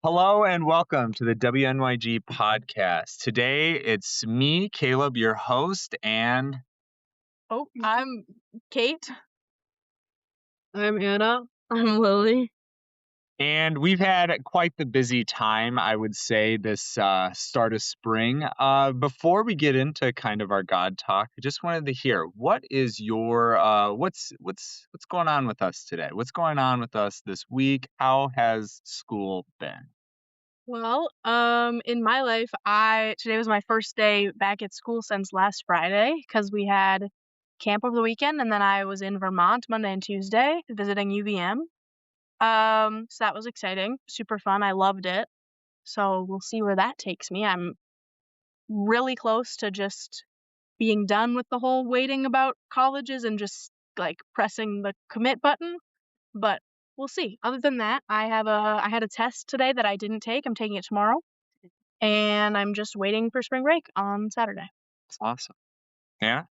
Hello and welcome to the WNYG podcast. Today it's me, Caleb, your host, and Oh, I'm Kate. I'm Anna. I'm Lily. we've had quite the busy time, I would say, this start of spring. Before we get into kind of our God talk, I just wanted to hear what is your what's going on with us today? What's going on with us this week? How has school been? Well, in my life, today was my first day back at school since last Friday because we had camp over the weekend, and then I was in Vermont Monday and Tuesday visiting UVM. So that was exciting, super fun. I loved it. So we'll see where that takes me. I'm really close to just being done with the whole waiting about colleges and just like pressing the commit button. But we'll see. Other than that, I had a test today that I didn't take. I'm taking it tomorrow. And I'm just waiting for spring break on Saturday. That's awesome. Yeah.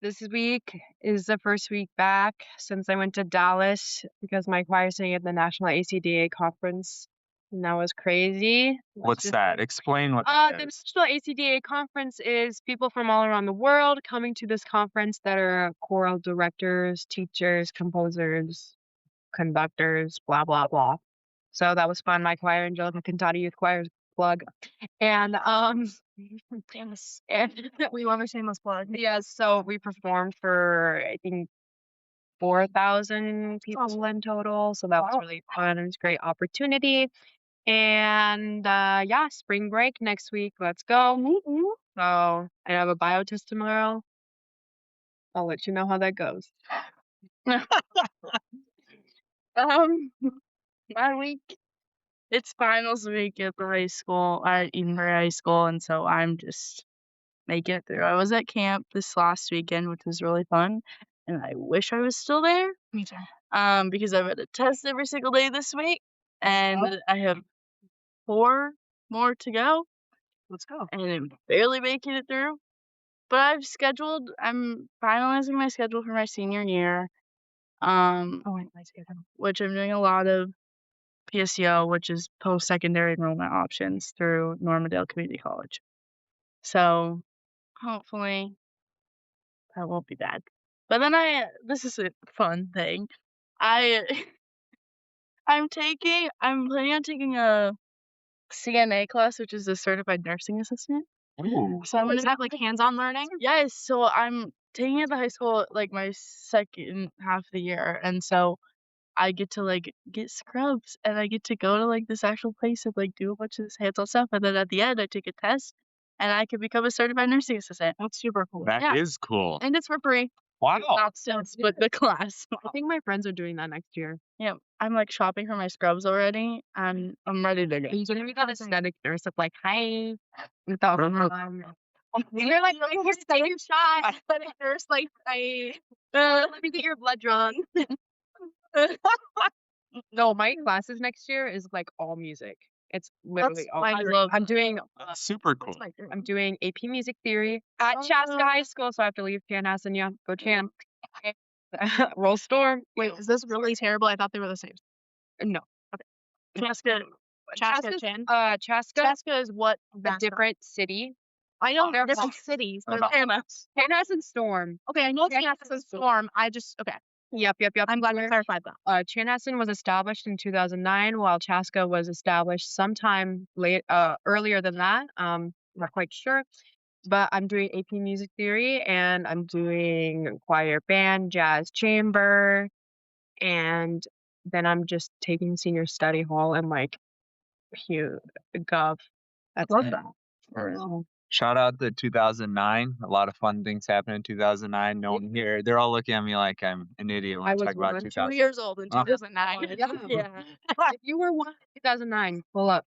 This week is the first week back since I went to Dallas because my choir sang at the National ACDA conference, and that was crazy. What's that? Explain what The that is. National ACDA conference is people from all around the world coming to this conference that are choral directors, teachers, composers, conductors, blah blah blah. So that was fun. My choir, Angelica Cantata Youth Choir, plug. And Yes. And we love a shameless plug. yeah, so we performed for I think 4,000 people in total. So that was really fun. It was a great opportunity. And yeah, spring break next week. Let's go. So I have a bio test tomorrow. I'll let you know how that goes. My week, it's finals week at the high school, at Edinburgh High School, and so I'm just making it through. I was at camp this last weekend, which was really fun, and I wish I was still there. Me too. Because I've had a test every single day this week, and I have 4 more to go. Let's go. And I'm barely making it through. But I'm finalizing my schedule for my senior year. My schedule. Which I'm doing a lot of PSEO, which is post-secondary enrollment options through Normandale Community College. So hopefully that won't be bad. But then this is a fun thing. I'm planning on taking a CNA class, which is a certified nursing assistant. Ooh. So I'm Is gonna that like hands-on learning? Yes, so I'm taking it at the high school like my second half of the year, and so I get to like get scrubs and I get to go to like this actual place and like do a bunch of this hands-on stuff, and then at the end I take a test and I can become a certified nursing assistant. That's super cool. That is cool. And it's for free. Wow. Not still split the class. I think my friends are doing that next year. Yeah, I'm like shopping for my scrubs already, and I'm ready to go. Are you gonna be that aesthetic nurse of like, hi, without you're like, you're taking a shot, but at first, like, let me get your blood drawn. No, my classes next year is like all music. It's literally all. I'm doing. That's super cool. I'm doing AP Music Theory at Chaska High School, so I have to leave Chanhassen. Yeah, go Chan. Roll Storm. Wait, is this really terrible? I thought they were the same. No. Chaska Chan. Chaska Chaska is what? a different city. I know they're different cities. They're about- Chanhassen Storm. Okay, I know it's Chanhassen Chanhassen Storm. Okay. Yep. I'm glad you clarified that. Chanhassen was established in 2009, while Chaska was established sometime earlier than that. Not quite sure. But I'm doing AP Music Theory, and I'm doing choir band, jazz chamber, and then I'm just taking senior study hall and like gov. That's Love it. that. Right. Shout out to 2009. A lot of fun things happened in 2009. No one here. They're all looking at me like I'm an idiot when I I was talk about 1, 2 2000. years old in Oh. 2009. Yeah. If you were one in 2009, pull up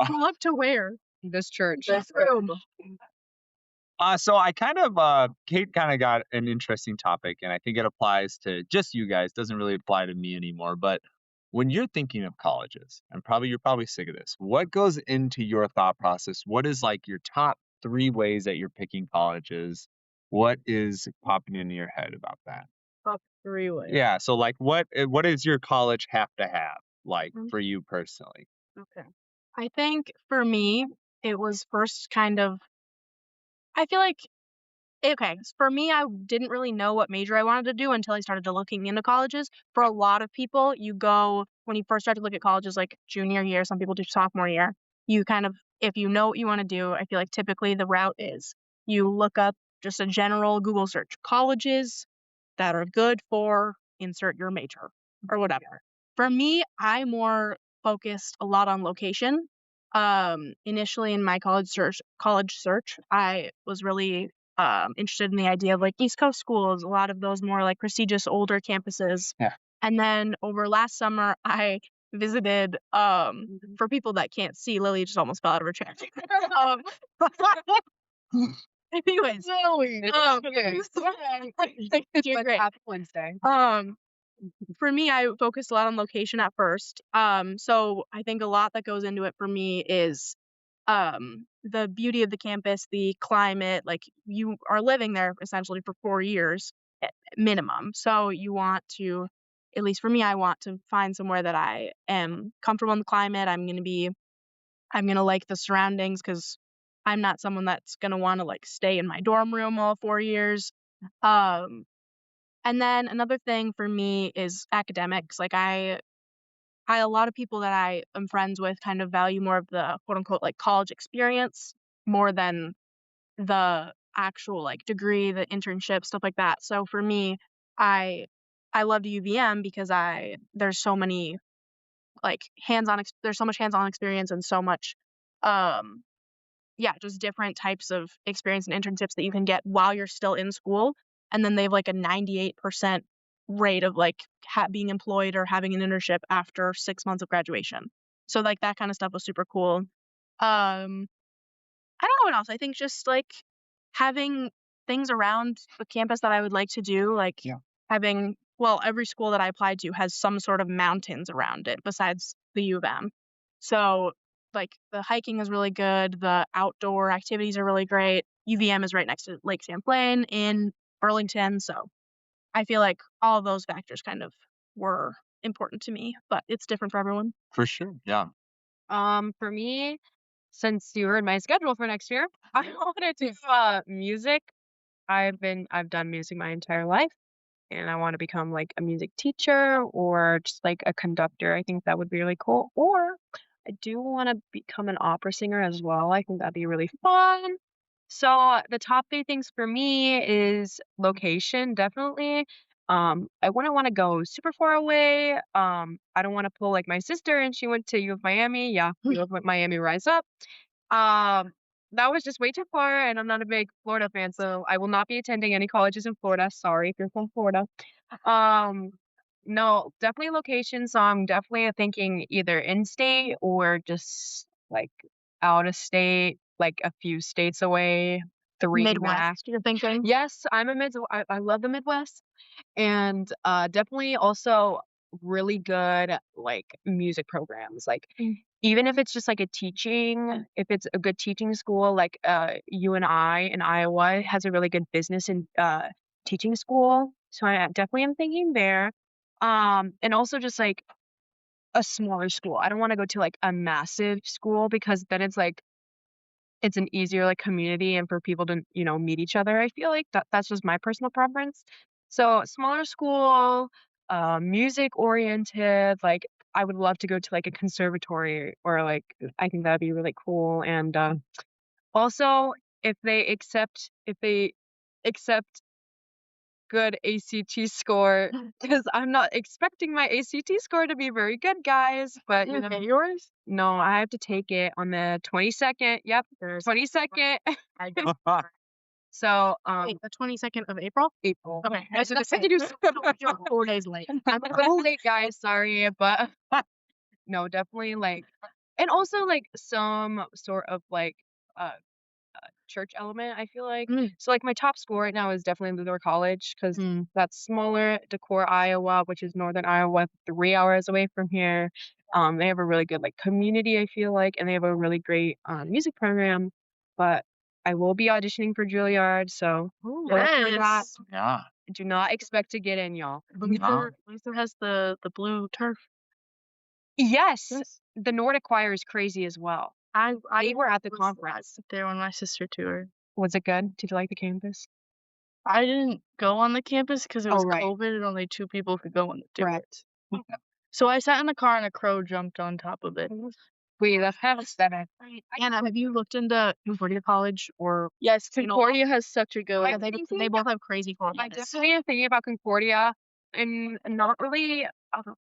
Pull up to where? this church. This room. So I Kate kind of got an interesting topic, and I think it applies to just you guys. Doesn't really apply to me anymore. But when you're thinking of colleges, and you're probably sick of this, what goes into your thought process? What is like your top 3 ways that you're picking colleges? What is popping into your head about that? Top 3 ways. Yeah. So like, what does your college have to have? like Mm, for you personally? okay. I think for me, it was first kind of I feel like okay, for me, I didn't really know what major I wanted to do until I started to looking into colleges. For a lot of people, you go when you first start to look at colleges, like junior year, some people do sophomore year. You kind of, if you know what you want to do, I feel like typically the route is you look up just a general Google search, colleges that are good for insert your major or whatever. For me, I more focused a lot on location. Initially in my college search, I was really interested in the idea of like East Coast schools, a lot of those more like prestigious older campuses. Yeah. And then over last summer, I visited, for people that can't see, Lily just almost fell out of her chair. um, anyways, Really? Okay. you're But great. happy Wednesday. For me, I focused a lot on location at first. So I think a lot that goes into it for me is the beauty of the campus, the climate, like you are living there essentially for 4 years at minimum. So you want to, at least for me, I want to find somewhere that I am comfortable in the climate. I'm gonna like the surroundings because I'm not someone that's gonna want to like stay in my dorm room all 4 years. Um, and then another thing for me is academics. Like a lot of people that I am friends with kind of value more of the quote unquote like college experience more than the actual like degree, the internship, stuff like that. So for me, I I loved UVM because I there's so many like there's so much hands-on experience and so much um yeah, just different types of experience and internships that you can get while you're still in school. And then they have like a 98% rate of like being employed or having an internship after 6 months of graduation. So like that kind of stuff was super cool. I don't know what else. I think just like having things around the campus that I would like to do, like Yeah. having, well, every school that I applied to has some sort of mountains around it besides the U of M. So, like, the hiking is really good. The outdoor activities are really great. UVM is right next to Lake Champlain in Burlington. So, I feel like all of those factors kind of were important to me, but it's different for everyone. For sure. Yeah. For me, since you were in my schedule for next year, I wanted to do music. I've done music my entire life, and I want to become like a music teacher or just like a conductor. I think that would be really cool. Or I do want to become an opera singer as well. I think that'd be really fun. So the top three things for me is location, definitely. I wouldn't want to go super far away. I don't want to pull like my sister and she went to U of Miami. Yeah, U of Miami Rise Up. Um, that was just way too far, and I'm not a big Florida fan, so I will not be attending any colleges in Florida. Sorry if you're from Florida. Um, no, definitely location. So I'm definitely thinking either in state or just like out of state, like a few states away, three max. Midwest, you're thinking? Yes, I love the Midwest, and definitely also really good like music programs. Like even if it's just like if it's a good teaching school, like UNI in Iowa has a really good business and teaching school. So I definitely am thinking there. And also just like a smaller school. I don't want to go to like a massive school because then it's an easier like community and for people to, meet each other. I feel like that's just my personal preference. So smaller school, music oriented, like I would love to go to like a conservatory or like I think that'd be really cool. And also if they accept good ACT score, because I'm not expecting my ACT score to be very good, guys. But You get yours? no, I have to take it on the 22nd. Yep, 22nd. So, Wait, the 22nd of April? April. Okay, I was gonna That's say, to do you're 4 days late. I'm a little late, guys. Sorry, but no, definitely like, and also like some sort of like uh church element, I feel like. Mm. So like my top school right now is definitely Luther College because Mm. that's smaller, Decorah, Iowa, which is northern Iowa, 3 hours away from here. They have a really good like community, I feel like, and they have a really great music program. But I will be auditioning for Juilliard, so Ooh, look for that. yes. Yeah. Do not expect to get in, y'all. Luther has the blue turf. Yes, the Nordic choir is crazy as well. I were at the was conference. there when my sister toured. Was it good? Did you like the campus? I didn't go on the campus because it was right. COVID and only 2 people could go on the tour. Correct. So I sat in the car and a crow jumped on top of it. We left house that Anna, have you looked into Concordia College or Yes, You know, Concordia has such a good I'm they thinking- both have crazy I colleges. definitely am thinking about Concordia and not really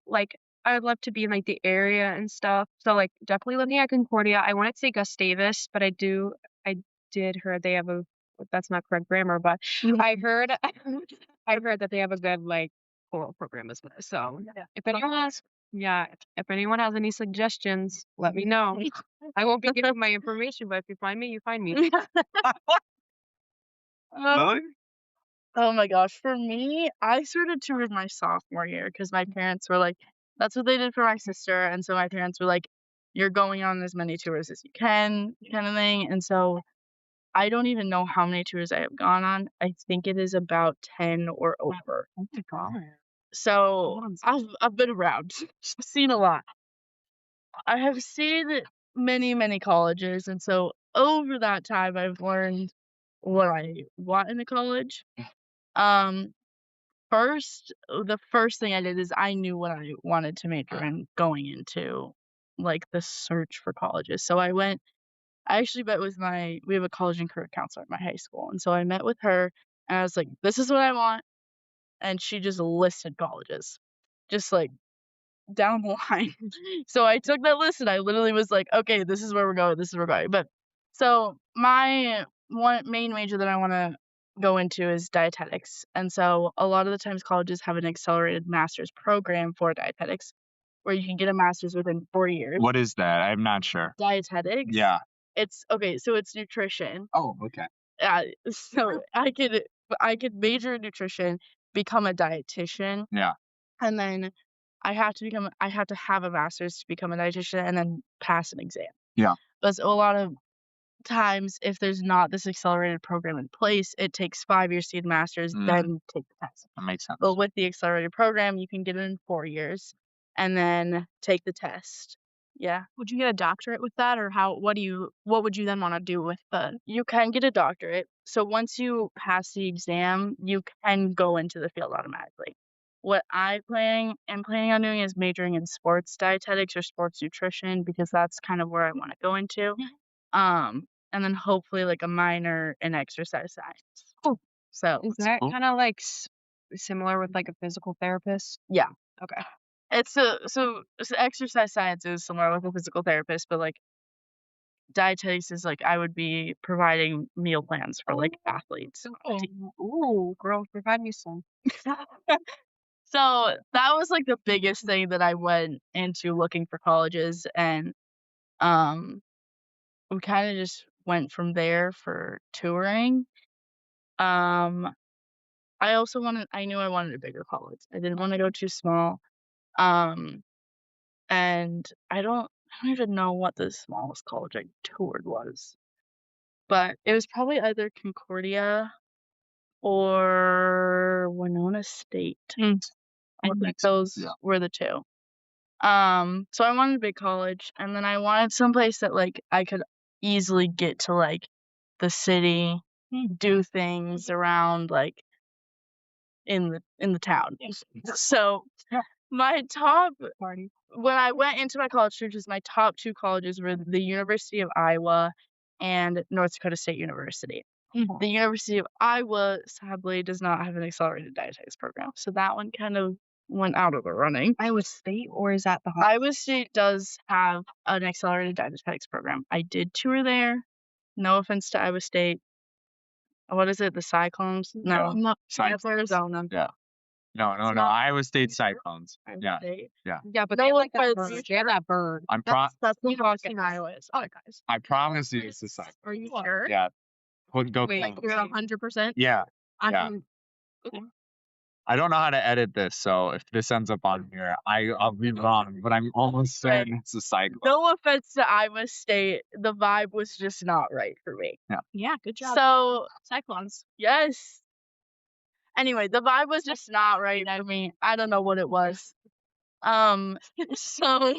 like I would love to be in like the area and stuff. So like definitely looking at Concordia. I wanted to say Gustavus, but I did hear they have a that's not correct grammar, but I heard I heard that they have a good like choral program as well. So if anyone has if anyone has any suggestions, let me know. I won't be giving my information, but if you find me, you find me. Really? Oh my gosh, for me, I started tours my sophomore year because my parents were like, that's what they did for my sister, and so my parents were like, you're going on as many tours as you can, kind of thing. And so I don't even know how many tours I have gone on. I think it is about 10 or over. Oh my god. So I've been around, seen a lot. I have seen many colleges, and so over that time, I've learned what I want in a college. Um, the first thing I did is I knew what I wanted to major in going into like the search for colleges. So I actually met with we have a college and career counselor at my high school. And so I met with her and I was like, this is what I want. And she just listed colleges, just like down the line. So I took that list and I literally was like, okay, this is where we're going. This is where we're going. But so my one main major that I want to go into is dietetics. And so a lot of the times colleges have an accelerated master's program for dietetics where you can get a master's within 4 years. What is that? I'm not sure. Dietetics? Yeah. It's okay, so it's nutrition. Oh, okay. So I could major in nutrition, become a dietitian, Yeah. and then I have to have a master's to become a dietitian and then pass an exam. Yeah. But a lot of times, if there's not this accelerated program in place, it takes 5 years to get a master's, then take the test. That makes sense. But with the accelerated program, you can get it in 4 years and then take the test. Yeah. Would you get a doctorate with that, or what would you then want to do with the? You can get a doctorate. So once you pass the exam, you can go into the field automatically. What am planning on doing is majoring in sports dietetics or sports nutrition because that's kind of where I want to go into. And then hopefully like a minor in exercise science. Oh. So Is that kind of like similar with like a physical therapist? yeah. Okay. It's so exercise science is similar with a physical therapist, but like dietetics is like I would be providing meal plans for like athletes. Ooh, girl, provide me some. So that was like the biggest thing that I went into looking for colleges, and we kind of just went from there for touring. I knew I wanted a bigger college. I didn't want to go too small. And I don't even know what the smallest college I toured was. But it was probably either Concordia or Winona State. I think those were the two. So I wanted a big college, and then I wanted someplace that like I could easily get to like the city, do things around like in the town. So my top when I went into my college searches, my top 2 colleges were the University of Iowa and North Dakota State University. The University of Iowa sadly does not have an accelerated dietetics program, so that one kind of went out of the running. Iowa State, or is that the Iowa State does have an accelerated dietetics program. I did tour there. No offense to Iowa State. What is it? The Cyclones? No. Arizona. Yeah. No. Iowa State Cyclones. Yeah. Yeah. Yeah, but No, they have like that but bird. They have that bird. That's the Hawkeyes. In Iowa is. Oh, guys. I promise you it's the Cyclones. Are you sure? Yeah. Go Wait, Clones. you're 100%? Yeah. Yeah. I don't know how to edit this, so if this ends up on here, I'll be wrong, but I'm almost certain it's a Cyclone. No offense to Iowa State, the vibe was just not right for me. Yeah, good job. So Cyclones. yes. Anyway, the vibe was just not right for me. I don't know what it was. So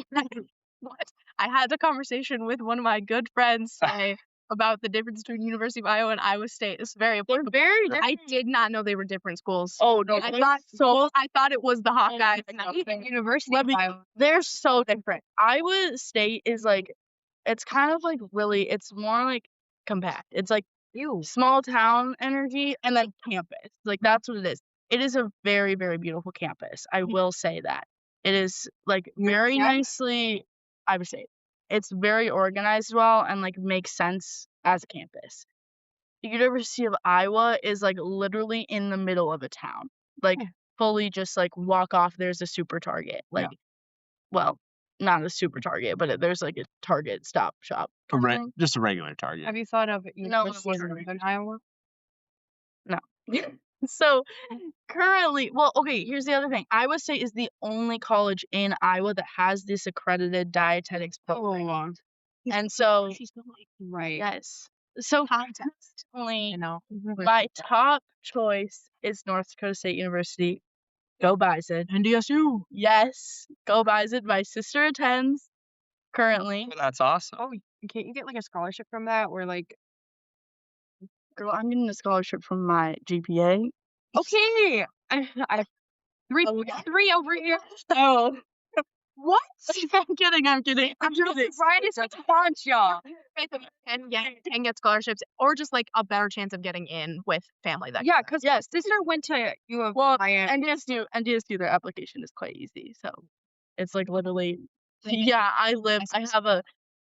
what? I had the conversation with one of my good friends today about the difference between University of Iowa and Iowa State. It's very important. Very different. I did not know they were different schools. Oh no, I thought it was the Hawkeyes. University of Iowa. They're so different. Iowa State is like, it's kind of like really, it's more like compact. It's like small town energy and then campus. Like that's what it is. It is a very, very beautiful campus. I will say that. It is like very nicely, I would say, it's very organized well and like makes sense as a campus. The University of Iowa is like literally in the middle of a town. Like fully just like walk off, there's a super Target. Like, well, not a super Target, but there's like a Target stop shop. Just a regular Target. Have you thought of University of Northern Iowa? No. So currently, well, okay, here's the other thing. Iowa State is the only college in Iowa that has this accredited dietetics program. And so, Right. yes. So constantly, You know. my top choice is North Dakota State University. Go Bison. NDSU. Yes, go Bison. My sister attends currently. That's awesome. Oh, can't you get like a scholarship from that, or like? Girl, I'm getting a scholarship from my GPA. Okay, I three over here. So, What? I'm kidding. I'm kidding. I'm just right as a bunch, y'all. And can get scholarships or just like a better chance of getting in with family. That Yeah, because sister went to U of Miami. NDSU, their application is quite easy. So it's like literally, yeah. I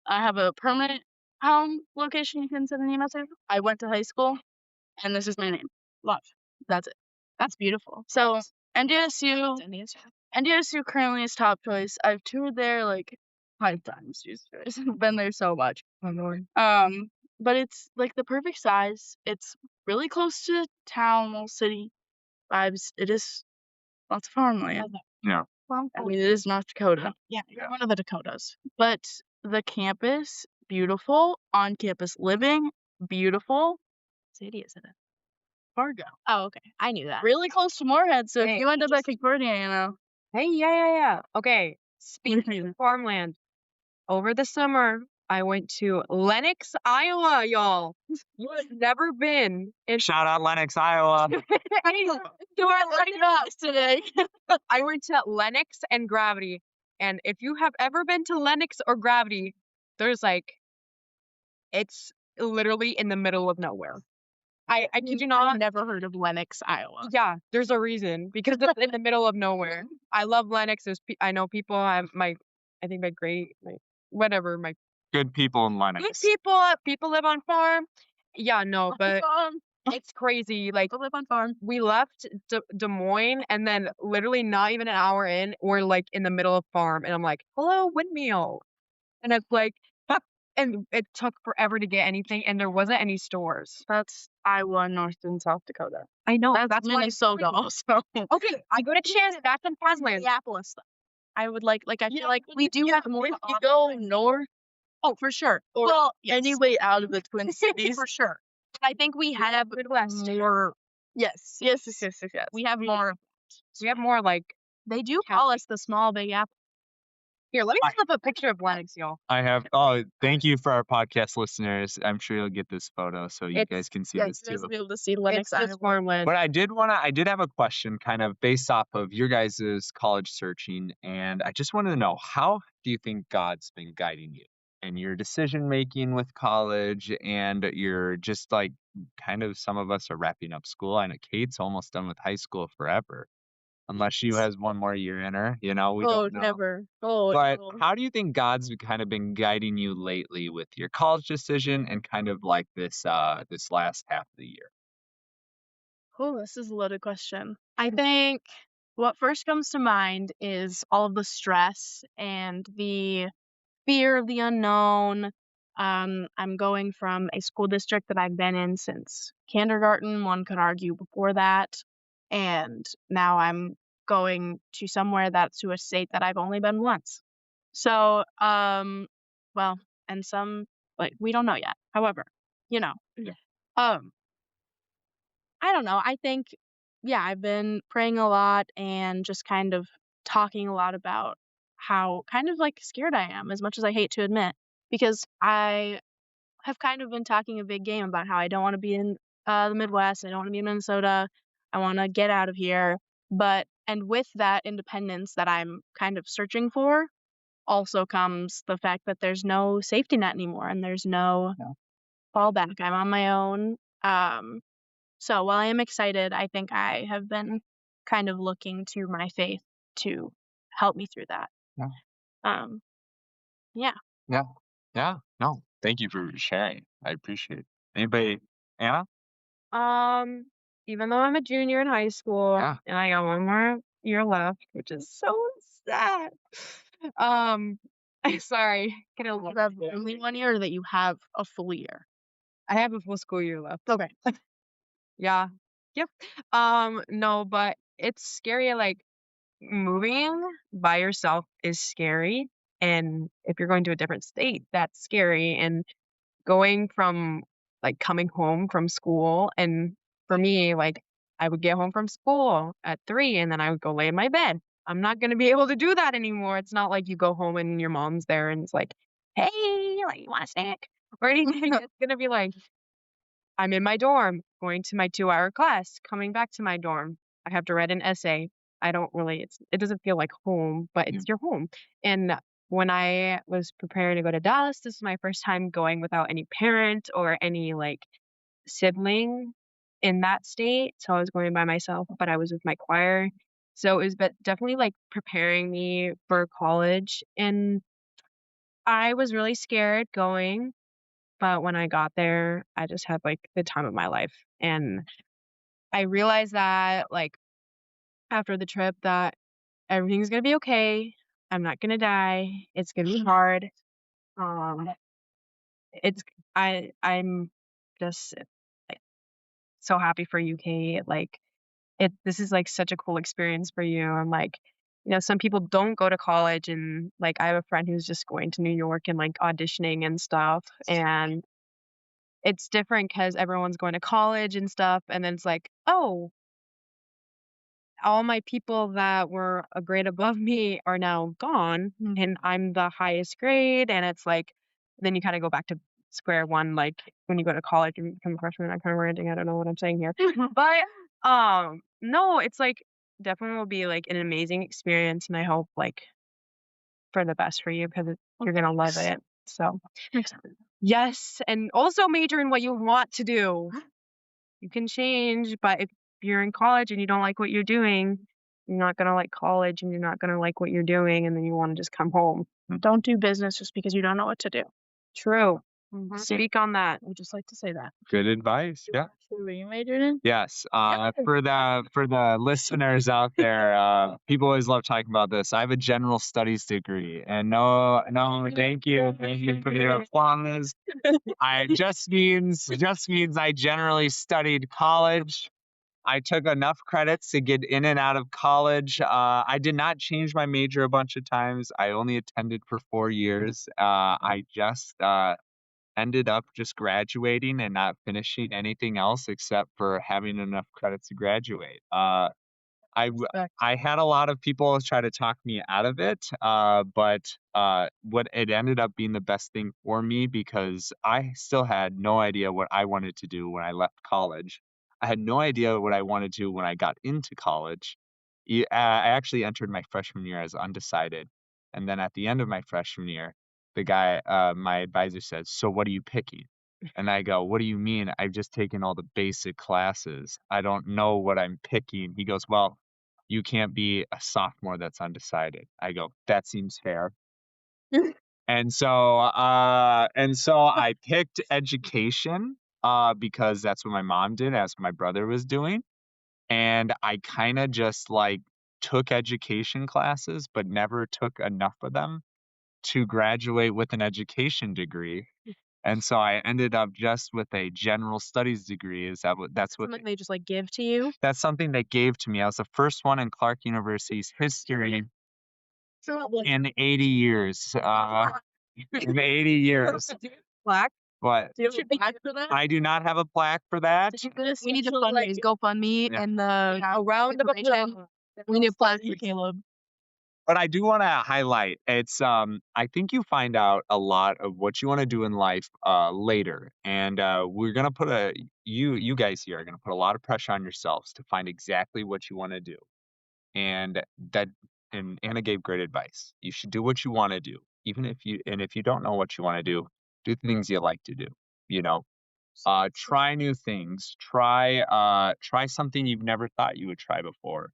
have a permanent home location you can send an email to. I went to high school, and this is my name. Love. That's it. That's beautiful. So NDSU currently is top choice. I've toured there like 5 times. Jesus Christ. I've been there so much. Oh Lord. But it's like the perfect size. It's really close to town, little city vibes. It is lots of farmland. Yeah. Well, I mean, it is North Dakota. Yeah, one of the Dakotas. But the campus, beautiful. On-campus living, beautiful. What city is it in? Fargo. Oh, okay. I knew that. Really close to Moorhead, so Hey, if you end up at Concordia, you know. Hey, yeah. Okay. Speaking of farmland, over the summer, I went to Lenox, Iowa, y'all. You have never been in. Shout out Lenox, Iowa. You are lighting up today. I went to Lenox and Gravity, and if you have ever been to Lenox or Gravity, there's like, it's literally in the middle of nowhere. I kid you not. I've never heard of Lenox, Iowa. Yeah, there's a reason, because it's in the middle of nowhere. I love Lenox. I know people have my Good people in Lenox. good people live on farm. Yeah, no, but it's crazy. Like, People live on farm. we left Des Moines, and then literally not even an hour in, we're like in the middle of farm, and I'm like, hello, windmill. And it's like, and it took forever to get anything, and there wasn't any stores. That's Iowa, North and South Dakota. I know. That's why it's Minnesota crazy. also. Okay, I go to Chandler. That's in farmland. Minneapolis, though. I would like I feel like we do yeah, have more. if You go north, Oh, for sure. or Well, yes. any way out of the Twin Cities. For sure. I think we have Midwest. more. Yes. We have more. We have more like. They do call us the small Big Apple. Here, let me pull up a picture of Lenox, y'all. I have. Oh, thank you for our podcast listeners. I'm sure you'll get this photo so you guys can see this You guys too. will be able to see Lenox, It's just farmland. But I did have a question kind of based off of your guys' college searching. And I just wanted to know, how do you think God's been guiding you in your decision making with college? And you're just like, kind of, some of us are wrapping up school. I know Kate's almost done with high school forever. Unless she has one more year in her, we don't know. Never. Oh, But no. how do you think God's kind of been guiding you lately with your college decision and kind of like this last half of the year? Oh, this is a loaded question. I think what first comes to mind is all of the stress and the fear of the unknown. I'm going from a school district that I've been in since kindergarten, one could argue before that, and now I'm going to somewhere that's to a state that I've only been once. So, well, and some, like, we don't know yet. However, Yeah. I don't know. I think, yeah, I've been praying a lot and just kind of talking a lot about how kind of, like, scared I am, as much as I hate to admit, because I have kind of been talking a big game about how I don't wanna be in, the Midwest, I don't wanna be in Minnesota, I wanna get out of here, and with that independence that I'm kind of searching for, also comes the fact that there's no safety net anymore and there's no Yeah. fallback. I'm on my own. So while I am excited, I think I have been kind of looking to my faith to help me through that. Yeah. Um, yeah. Yeah. Yeah. No, thank you for sharing. I appreciate it. Anybody, Anna? Um, Even though I'm a junior in high school Yeah. and I got one more year left, which is so sad. Um, sorry, get a little. You have only 1 year or that you have a full year? I have a full school year left. Okay. Yeah. Yep. No, but it's scary. Like moving by yourself is scary. And if you're going to a different state, that's scary. And going from like coming home from school, and for me, like I would get home from school at 3 and then I would go lay in my bed. I'm not gonna be able to do that anymore. It's not like you go home and your mom's there and it's like, hey, like you want a snack or anything. It's gonna be like I'm in my dorm, going to my 2-hour class, coming back to my dorm. I have to write an essay. I don't really it doesn't feel like home, but Yeah. it's your home. And when I was preparing to go to Dallas, this was my first time going without any parent or any like sibling in that state. So I was going by myself, but I was with my choir. So it was definitely like preparing me for college. And I was really scared going, but when I got there, I just had, like, the time of my life, and I realized that, like, after the trip that everything's gonna be okay, I'm not gonna die, it's gonna be hard, um, it's I'm just, like, so happy for you, Kate, like, this is, like, such a cool experience for you, and, like, some people don't go to college, and, like, I have a friend who's just going to New York and, like, auditioning and stuff, and it's different because everyone's going to college and stuff, and then it's like, "Oh, all my people that were a grade above me are now gone, and I'm the highest grade," and it's like then you kinda go back to square one, like, when you go to college and become a freshman. I'm kinda ranting, I don't know what I'm saying here. But, no, it's, like, definitely will be, like, an amazing experience, and I hope, like, for the best for you because you're gonna love it, so yes, and also major in what you want to do. You can change, but if you're in college and you don't like what you're doing, you're not gonna like college and you're not gonna like what you're doing, and then you wanna just come home. Don't do business just because you don't know what to do. True. Mhm. Speak on that. I would just like to say that. Good advice. Yeah. Who you majored in? Yes. Yeah. For the listeners out there, people always love talking about this. I have a general studies degree, and no, no, thank you for the applause. I just means I generally studied college. I took enough credits to get in and out of college. I did not change my major a bunch of times. I only attended for 4 years. I just ended up just graduating and not finishing anything else except for having enough credits to graduate. Respect. I had a lot of people try to talk me out of it, but what it ended up being the best thing for me because I still had no idea what I wanted to do when I left college. I had no idea what I wanted to do when I got into college. I actually entered my freshman year as undecided, and then at the end of my freshman year, my advisor said, "So what are you picking?" And I go, "What do you mean? I've just taken all the basic classes. I don't know what I'm picking." He goes, "Well, you can't be a sophomore that's undecided." I go, "That seems fair." And so I picked education because that's what my mom did, as my brother was doing. And I kind of just like took education classes, but never took enough of them to graduate with an education degree. And so I ended up just with a general studies degree. That's what Something they just like give to you. that's something they gave to me. I was the first one in Clark University's history in 80 years. In 80 years. Black. What? Do you have a plaque for that? I do not have a plaque for that. We need to fundraise GoFundMe Yeah. and the A round of applause. we need a plaque for Caleb. But I do wanna highlight, it's, I think you find out a lot of what you wanna do in life, later, and, we're gonna put a you guys here are gonna put a lot of pressure on yourselves to find exactly what you wanna do, and that and Anna gave great advice. You should do what you wanna do, even if you don't know what you wanna do things you like to do, you know? Try new things, try something you've never thought you would try before.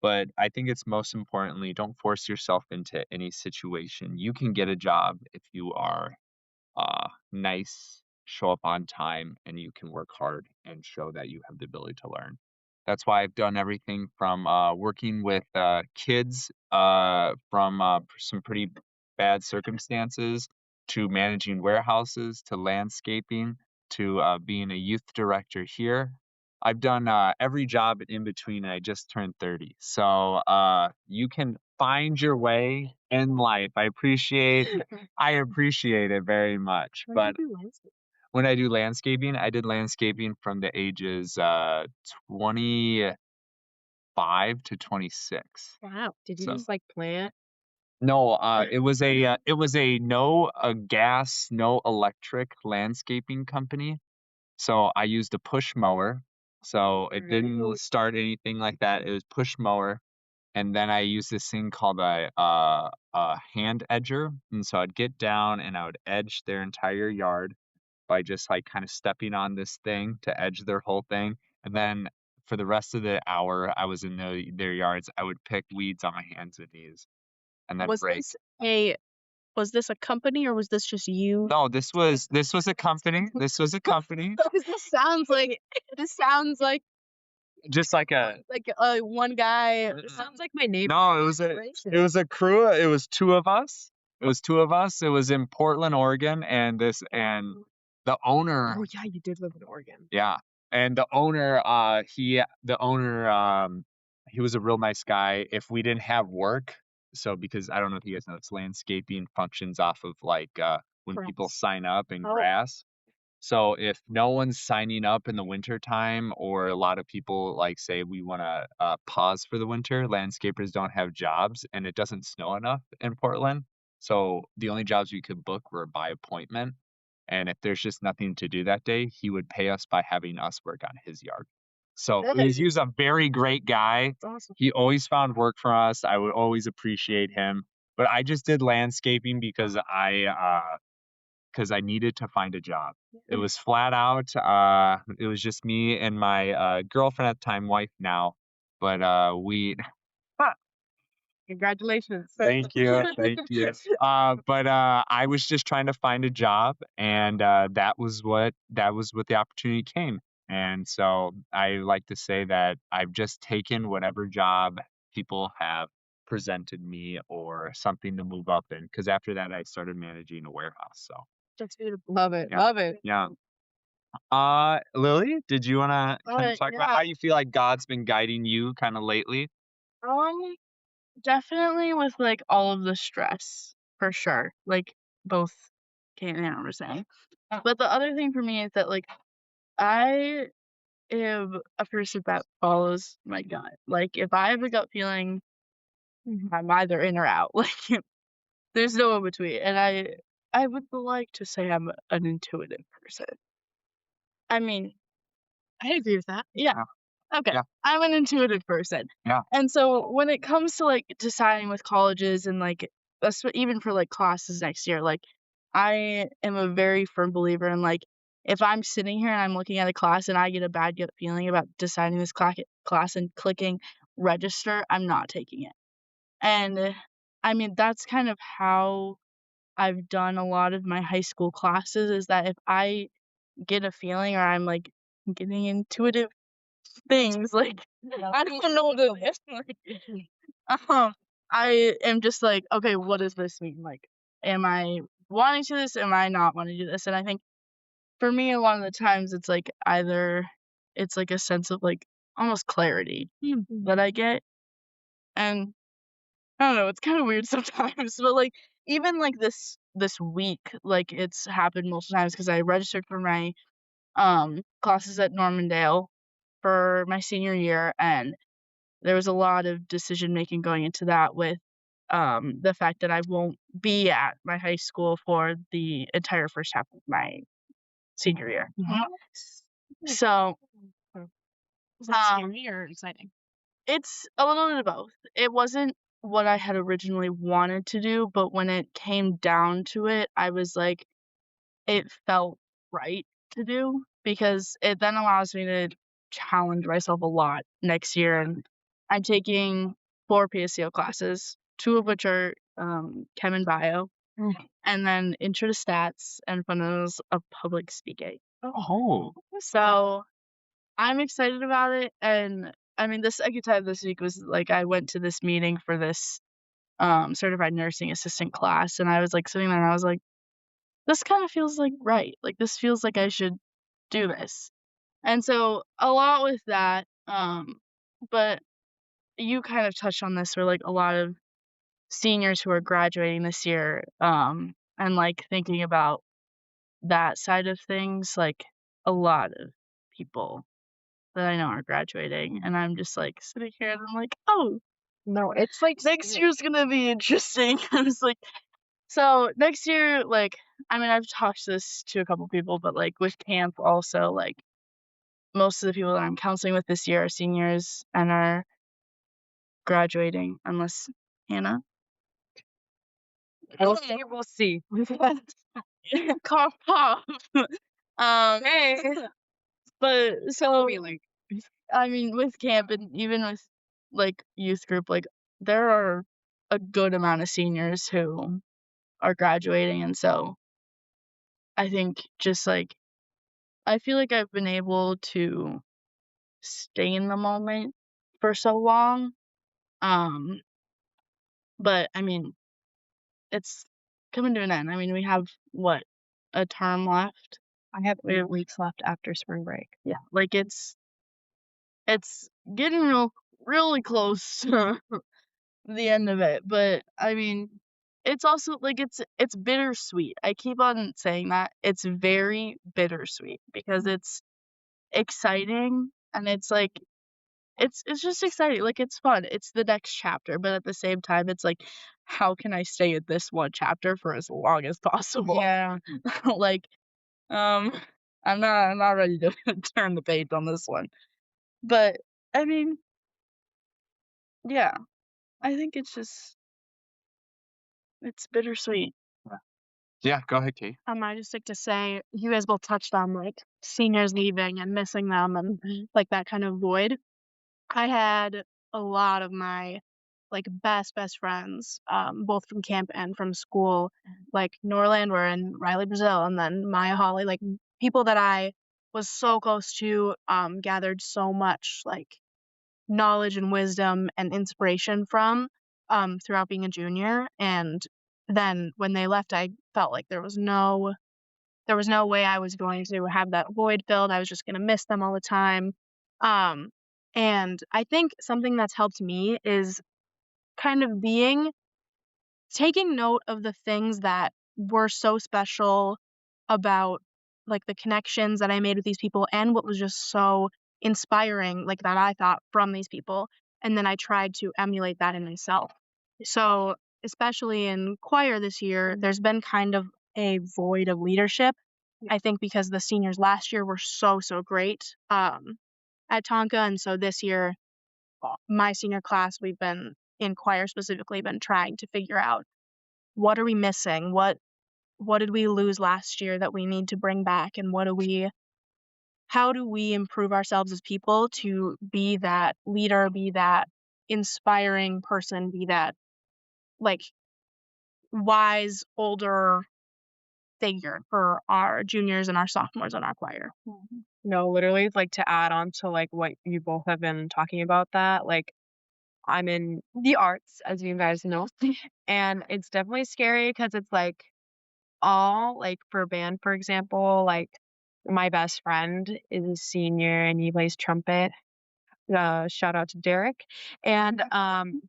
But I think it's most importantly, don't force yourself into any situation. You can get a job if you are nice, show up on time, and you can work hard and show that you have the ability to learn. That's why I've done everything from working with kids from some pretty bad circumstances to managing warehouses to landscaping to being a youth director here. I've done every job in between, and I just turned 30. So you can find your way in life. I appreciate it very much. But when I do landscaping, I did landscaping from the ages 25 to 26. Wow. Did you So just like plant? no, it was a no gas, no electric landscaping company. So I used a push mower. So it didn't start anything like that. It was push mower. And then I used this thing called a hand edger. And so I'd get down and I would edge their entire yard by just like kind of stepping on this thing to edge their whole thing. And then for the rest of the hour I was in their yards, I would pick weeds on my hands and knees and then Was break. this a was this a company or was this just you? No, this was a company. This was a company. Because this sounds Just like a like one guy. This sounds like my neighbor. No, it was a crew. It was two of us. It was two of us. It was in Portland, Oregon, and the owner, Oh yeah, you did live in Oregon. yeah, and he was a real nice guy. If we didn't have work, so because I don't know if you guys know, it's landscaping functions off of like when people Grass. sign up in Oh. grass. So if no one's signing up in the winter time, or a lot of people like say we want to pause for the winter, landscapers don't have jobs and it doesn't snow enough in Portland. So the only jobs we could book were by appointment. And if there's just nothing to do that day, he would pay us by having us work on his yard. So he was a very great guy. That's awesome. He always found work for us. I would always appreciate him. But I just did landscaping because I needed to find a job. It was flat out. It was just me and my girlfriend at the time, wife now. But we Congratulations. thank you, thank you. But I was just trying to find a job, and that was what the opportunity came. And so I like to say that I've just taken whatever job people have presented me or something to move up in. Because after that, I started managing a warehouse. So That's beautiful. Love it. Yeah. Love it. yeah. Lily, did you wanna kind of talk about Yeah. how you feel like God's been guiding you kind of lately? Definitely with like all of the stress for sure. Like both Kate and Anna were saying. But the other thing for me is that like I am a person that follows my gut. Like if I have a gut feeling, I'm either in or out. Like there's no in between. And I would like to say I'm an intuitive person. I mean, I agree with that. Yeah. Okay. Yeah. I'm an intuitive person. Yeah. And so when it comes to like deciding with colleges and like even for like classes next year, like I am a very firm believer in like if I'm sitting here and I'm looking at a class and I get a bad gut feeling about deciding this class and clicking register, I'm not taking it. And I mean that's kind of how I've done a lot of my high school classes is that if I get a feeling or I'm like getting intuitive things like I don't even know what it is. I am just like, okay, what does this mean? Like, am I wanting to do this? Am I not wanting to do this? And I think for me, a lot of the times it's like either it's like a sense of like almost clarity that I get, and I don't know, it's kind of weird sometimes, but like even like this week, like it's happened multiple times because I registered for my classes at Normandale for my senior year, and there was a lot of decision making going into that with the fact that I won't be at my high school for the entire first half of my senior year. So, Is that um, scary or exciting? it's a little bit of both. It wasn't what I had originally wanted to do, but when it came down to it, I was like, it felt right to do because it then allows me to challenge myself a lot next year. And I'm taking 4 PSCO classes, 2 of which are chem and bio, and then intro to stats and fundamentals of public speaking. Oh, So I'm excited about it. And I mean, the second time this week was like I went to this meeting for this certified nursing assistant class, and I was like sitting there and I was like, this kind of feels like right. Like this feels like I should do this. And so a lot with that. But you kind of touched on this where like a lot of seniors who are graduating this year, and like thinking about that side of things, like a lot of people that I know are graduating, and I'm just like sitting here and I'm like, oh, No, it's like next year's gonna be interesting. I was like, so next year, like, I mean, I've talked this to a couple people, but like with camp also, like most of the people that I'm counseling with this year are seniors and are graduating, unless Hannah. we'll see. We'll see. Cough, cough. Hey, But so feeling. I mean, with camp and even with like youth group, like there are a good amount of seniors who are graduating, and so I think just like I feel like I've been able to stay in the moment for so long. Um, but I mean, it's coming to an end. I mean, we have what, a term left? I have We 8 have, weeks left after spring break. yeah, like it's getting really close to the end of it. But I mean, it's also like it's bittersweet. I keep on saying that. It's very bittersweet because it's exciting and it's like it's just exciting. Like it's fun. It's the next chapter, but at the same time it's like how can I stay at this one chapter for as long as possible? Yeah. Like um I'm not ready to turn the page on this one. But I mean, yeah, I think it's bittersweet. yeah. Go ahead, Kate. I just like to say you guys both touched on like seniors leaving and missing them and like that kind of void. I had a lot of my like best friends, both from camp and from school, like Norland were in Riley, Brazil, and then Maya Holly, like people that I was so close to, gathered so much like knowledge and wisdom and inspiration from, throughout being a junior. And then when they left, I felt like there was no way I was going to have that void filled. I was just gonna miss them all the time. Um, and I think something that's helped me is kind of taking note of the things that were so special about like the connections that I made with these people and what was just so inspiring, like that I thought from these people. And then I tried to emulate that in myself. So, especially in choir this year, there's been kind of a void of leadership. I think because the seniors last year were so great at Tonka. And so this year, my senior class, we've been in choir specifically been trying to figure out what are we missing? What did we lose last year that we need to bring back? And how do we improve ourselves as people to be that leader, be that inspiring person, be that like wise older figure for our juniors and our sophomores in our choir. No, literally, like to add on to like what you both have been talking about that, like I'm in the arts, as you guys know, and it's definitely scary because it's like all like for band, for example, like my best friend is a senior and he plays trumpet. Shout out to Derek. And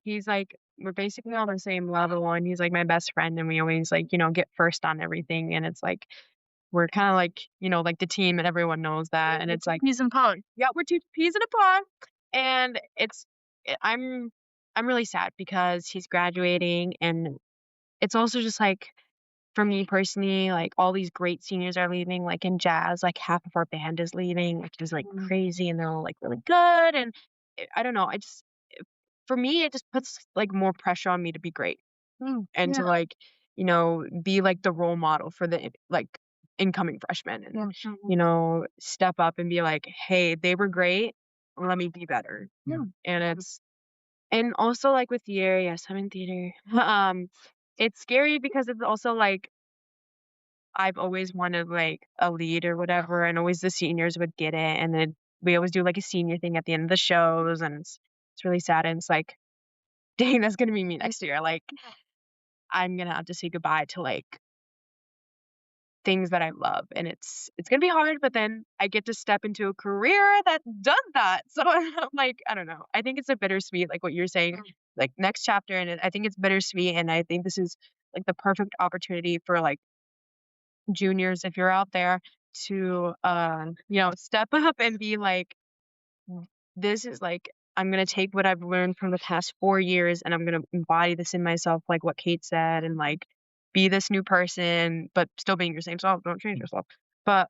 he's like we're basically on the same level and he's like my best friend and we always like, get first on everything and it's like we're kind of like, like the team and everyone knows that and it's like Peas and pod. yeah, we're two peas in a pod. And I'm I'm really sad because he's graduating, and it's also just like for me personally, like all these great seniors are leaving, like in jazz, like half of our band is leaving, which is like crazy, and they're all like really good. And I don't know, for me, it just puts like more pressure on me to be great and to Yeah. like, be like the role model for the like incoming freshmen and, step up and be like, hey, they were great. Let me be better. Yeah. And and also like with theater, yes, I'm in theater. It's scary because it's also like I've always wanted like a lead or whatever, and always the seniors would get it, and then we always do like a senior thing at the end of the shows, and it's really sad, and it's like, dang, that's gonna be me next year. Like I'm gonna have to say goodbye to like things that I love, and it's gonna be hard, but then I get to step into a career that does that. So I'm like, I don't know. I think it's a bittersweet, like what you're saying, like next chapter, and I think it's bittersweet, and I think this is like the perfect opportunity for like juniors, if you're out there, to step up and be like, this is like I'm gonna take what I've learned from the past 4 years and I'm gonna embody this in myself, like what Kate said, and like be this new person, but still being your same self. Don't change yourself. But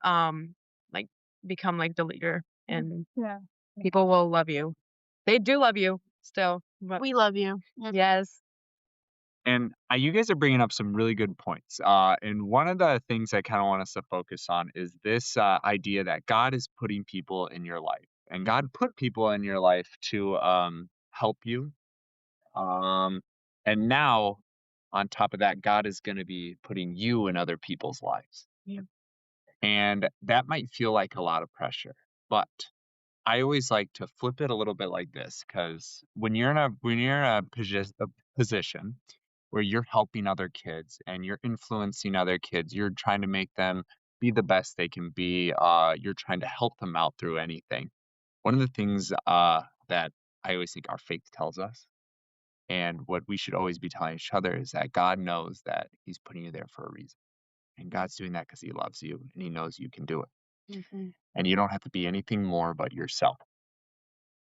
like become like the leader, and Yeah. people will love you. They do love you still. But We love you. yes. And you guys are bringing up some really good points. And one of the things I kind of want us to focus on is this idea that God is putting people in your life, and God put people in your life to help you. And now, on top of that, God is going to be putting you in other people's lives. Yeah. And that might feel like a lot of pressure, but I always like to flip it a little bit like this, because when you're in a position where you're helping other kids and you're influencing other kids, you're trying to make them be the best they can be. You're trying to help them out through anything. One of the things that I always think our faith tells us, and what we should always be telling each other, is that God knows that He's putting you there for a reason, and God's doing that because He loves you and He knows you can do it, and you don't have to be anything more but yourself.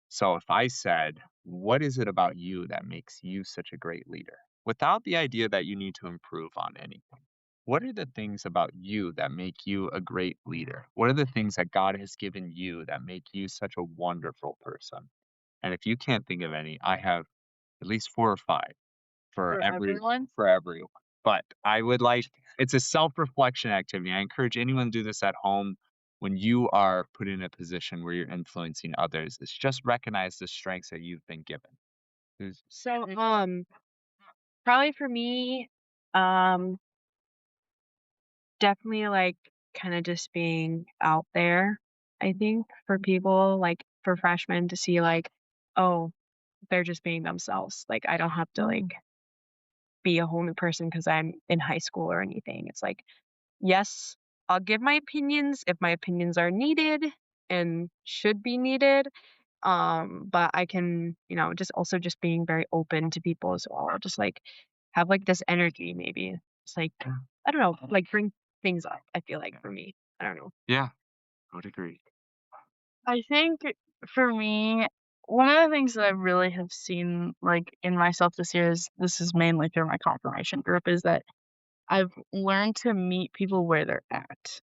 So if I said, what is it about you that makes you such a great leader? Without the idea that you need to improve on anything. What are the things about you that make you a great leader? What are the things that God has given you that make you such a wonderful person? And if you can't think of any, I have at least 4 or 5 For everyone? for everyone. But I would like it's a self-reflection activity. I encourage anyone to do this at home when you are put in a position where you're influencing others. It's just recognize the strengths that you've been given. So probably for me, um definitely like kind of just being out there, I think, for people, like for freshmen to see like, oh, they're just being themselves. Like I don't have to like be a whole new person because I'm in high school or anything. It's like, yes, I'll give my opinions if my opinions are needed and should be needed. But I can, just also just being very open to people as well. Just like have like this energy maybe. It's like I don't know, like bring things up, I feel like for me. I don't know. Yeah, I would agree. I think for me, one of the things that I really have seen like in myself this year is this is mainly through my confirmation group is that I've learned to meet people where they're at.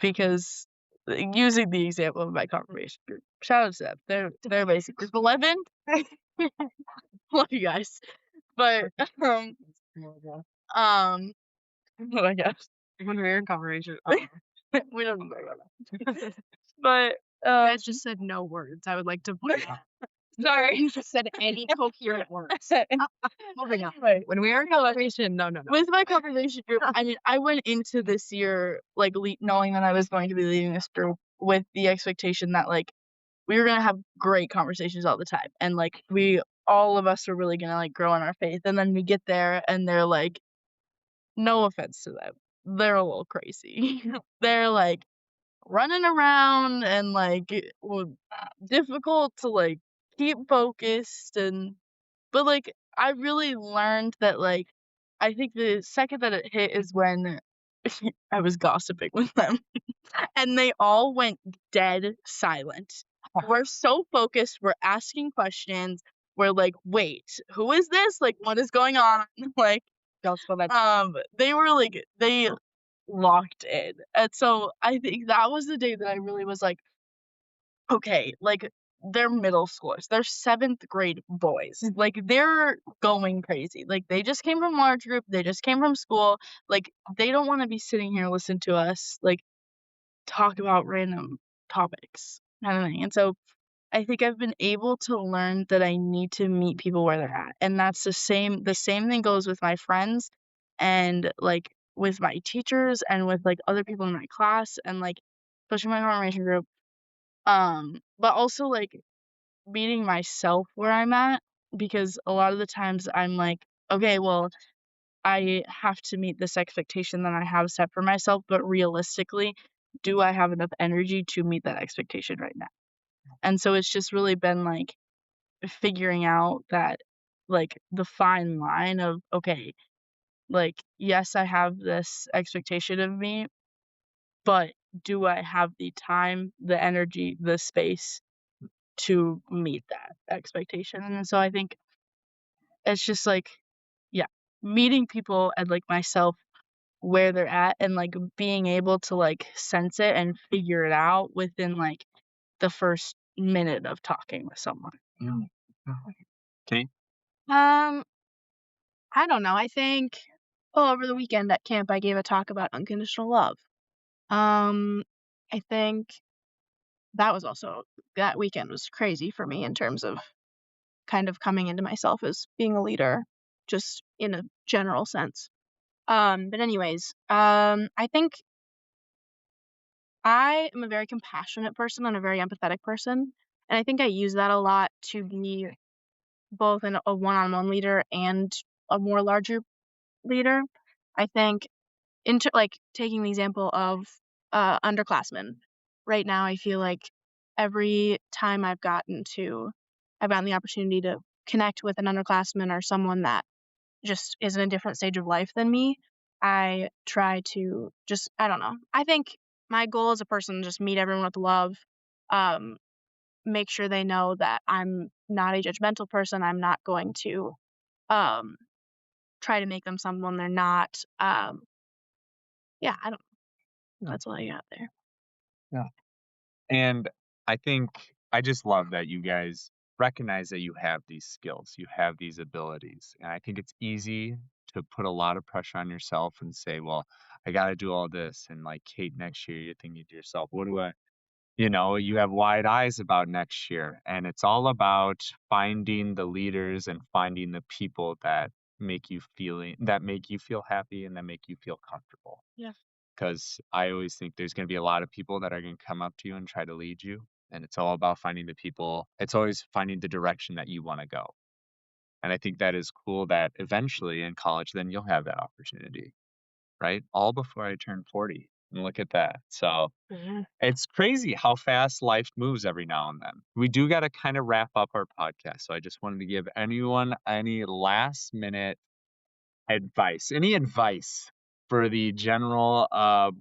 Because using the example of my confirmation group, shout out to them. They're amazing. Group 11. Love you guys. But um I guess. When we're in confirmation, We don't know about that. But I just said no words. I would like to point out. Sorry. you just said any coherent words. Moving on. Right. When we are in confirmation, no. With my confirmation group, I mean, I went into this year like knowing that I was going to be leading this group with the expectation that like we were gonna have great conversations all the time, and like all of us are really gonna like grow in our faith. And then we get there, and they're like, no offense to them, they're a little crazy. They're like running around and like difficult to like keep focused but like I really learned that like I think the second that it hit is when I was gossiping with them and they all went dead silent. We're so focused, we're asking questions, were like, "Wait, who is this? Like, what is going on?" Like, Y'all spill that. they were like, they locked in. And so I think that was the day that I really was like, okay, like they're middle schoolers. They're 7th grade boys. Like they're going crazy. Like they just came from large group. They just came from school. Like they don't want to be sitting here listening to us like talk about random topics kind of thing. And so I think I've been able to learn that I need to meet people where they're at. And that's the same thing goes with my friends and like with my teachers and with like other people in my class and like especially my formation group. But also like meeting myself where I'm at because a lot of the times I'm like, okay, well, I have to meet this expectation that I have set for myself, but realistically, do I have enough energy to meet that expectation right now? And so it's just really been like figuring out that like the fine line of okay, like yes, I have this expectation of me, but do I have the time, the energy, the space to meet that expectation? And so I think it's just like yeah, meeting people and like myself where they're at and like being able to like sense it and figure it out within like the first minute of talking with someone. Mm. Okay. Um, I don't know. I think over the weekend at camp I gave a talk about unconditional love. Um, I think that was also that weekend was crazy for me in terms of kind of coming into myself as being a leader, just in a general sense. But anyways, I think I am a very compassionate person and a very empathetic person, and I think I use that a lot to be both a one-on-one leader and a more larger leader. I think like taking the example of underclassmen. Right now, I feel like every time I've gotten the opportunity to connect with an underclassman or someone that just is in a different stage of life than me, I try to just I don't know. I think my goal as a person just meet everyone with love. Um, make sure they know that I'm not a judgmental person. I'm not going to um try to make them someone they're not. Yeah, I don't know. That's all I got there. Yeah. And I think I just love that you guys recognize that you have these skills, you have these abilities. And I think it's easy to put a lot of pressure on yourself and say, well, I got to do all this. And like Kate, next year, you're thinking to yourself, what do I, you have wide eyes about next year. And it's all about finding the leaders and finding the people that make you feel happy and that make you feel comfortable. Yeah. Because I always think there's going to be a lot of people that are going to come up to you and try to lead you. And it's all about finding the people, it's always finding the direction that you want to go. And I think that is cool that eventually in college, then you'll have that opportunity, right? All before I turn 40. And look at that. So Mhm. it's crazy how fast life moves every now and then. We do got to kind of wrap up our podcast. So I just wanted to give anyone any last minute advice. Any advice for the general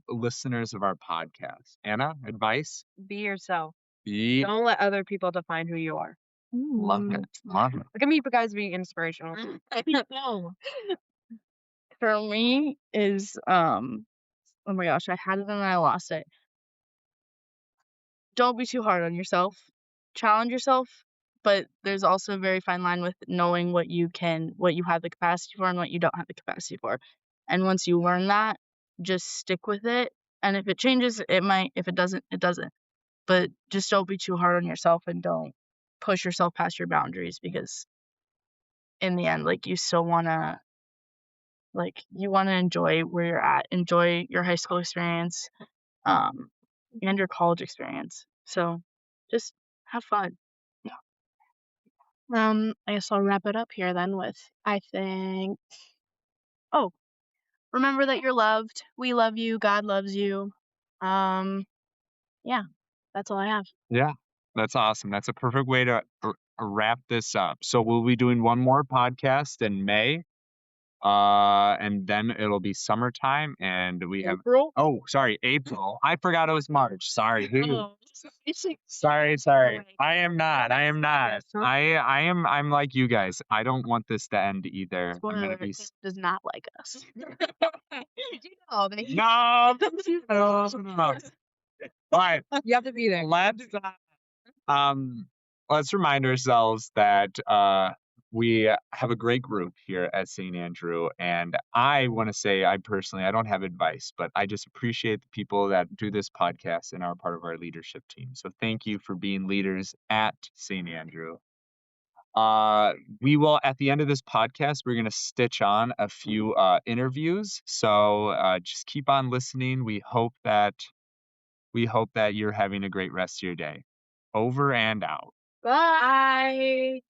listeners of our podcast? Anna, advice? Be yourself. Be Don't let other people define who you are. love it. Love it. Look at me, you guys being inspirational. I know. For me is oh my gosh, I had it and I lost it. Don't be too hard on yourself. Challenge yourself, but there's also a very fine line with knowing what you have the capacity for and what you don't have the capacity for. And once you learn that, just stick with it. And if it changes, it might. If it doesn't, it doesn't. But just don't be too hard on yourself and don't push yourself past your boundaries because in the end, like you wanna enjoy where you're at, enjoy your high school experience, um, and your college experience. So just have fun. I guess I'll wrap it up here then with I think oh, remember that you're loved. We love you. God loves you. Um, yeah, that's all I have. Yeah, that's awesome. That's a perfect way to wrap this up. So we'll be doing one more podcast in May. And then it'll be summertime and we have April? oh, sorry, April. I forgot it was March. Sorry. Oh. Sorry. I am not. Huh? I'm like you guys. I don't want this to end either. I'm Spoiler gonna alert, be Sam does not like us. Did you know that no, no. But you have to be there? um let's remind ourselves that we have a great group here at St. Andrew, and I want to say I personally I don't have advice, but I just appreciate the people that do this podcast and are part of our leadership team. So thank you for being leaders at St. Andrew. We will at the end of this podcast, we're gonna stitch on a few interviews. So just keep on listening. We hope that you're having a great rest of your day. Over and out. Bye.